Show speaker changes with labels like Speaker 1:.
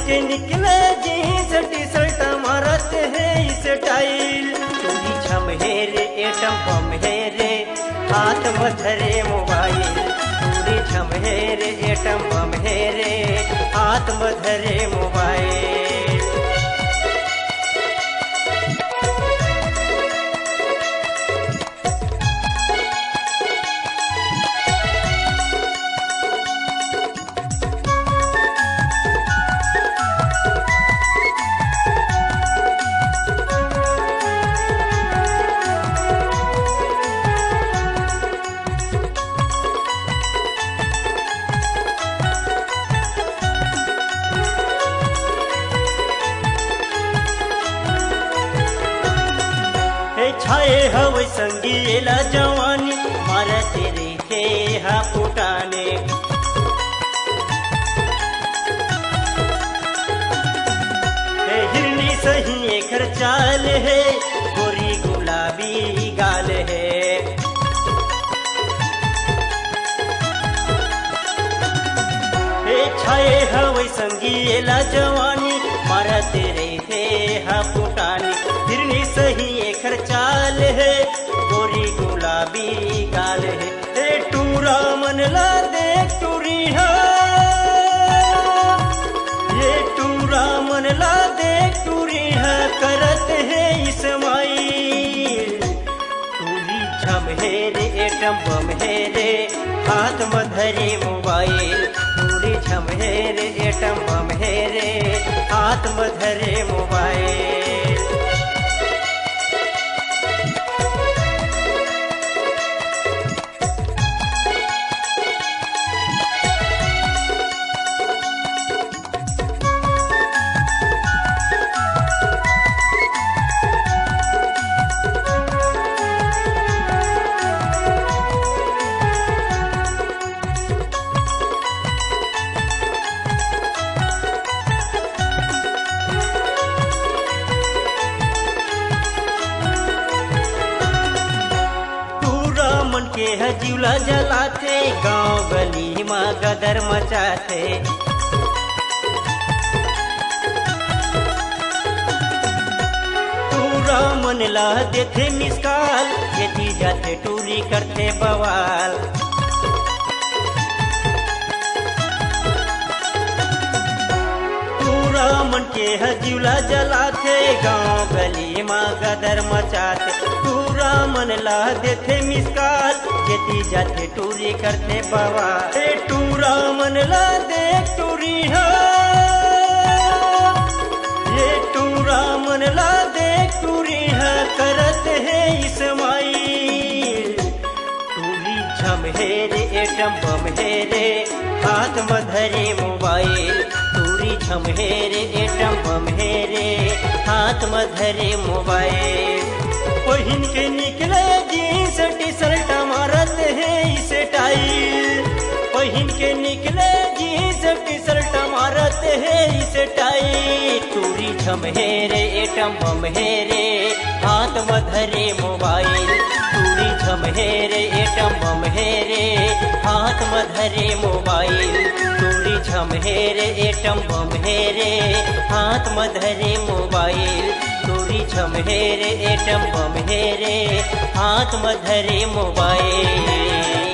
Speaker 1: के निकले jeans T shirt मारत है स्टाइल। चोरी छम है रे एटम बम है रे हाथ में धरे मोबाइल। चोरी छम है रे एटम बम है रे हाथ में धरे मोबाइल। छाए हवे संगीला जवानी मारा तेरे के हा पुटाने। हिरनी सही एकर चाल है गोरी गुलाबी गाल है। छाए हवे संगीला जवानी मारा तेरे के हा पुटाने। हिरनी सही एकर चाल है गोरी गुलाबी गाल है। ए टूरा मन ला देख टूरी है ये टूरा मन ला देख टूरी है करत है इस्माइल। टूरी छम है रे एटम बम है रे हाथ में धरे मोबाइल। टूरी छम है रे एटम बम है रे हाथ में धरे मोबाइल। मन के हजीला जलाते गांव गली में गदर मचाते। पूरा मन ला देते मिसकाल यदि जाते टूरी करते बवाल। पूरा मन के हजीला जलाते गांव गली में गदर मचाते। पूरा मन ला देते मिसकाल जेती जाते टूरी करते बाबा। ए टूरा मन ला देख टूरी है ये टूरा मन ला देख टूरी है करत है इस्माइल। टूरी छम है रे एटम बम है रे हाथ में धरे मोबाइल। टूरी छम है रे एटम बम है रे हाथ में धरे मोबाइल। पहिन के निकले जीन्स टी शर्ट मारत है स्टाइल। पहिन के निकले जीन्स टी शर्ट मारत है स्टाइल। टूरी छम है रे एटम बम है रे हाथ में धरे मोबाइल। टूरी छम है रे एटम बम है रे हाथ में धरे मोबाइल। टूरी छम है रे एटम बम है रे हाथ में धरे मोबाइल। टूरी छम है रे एटम बम है रे हाथ में धरे मोबाइल।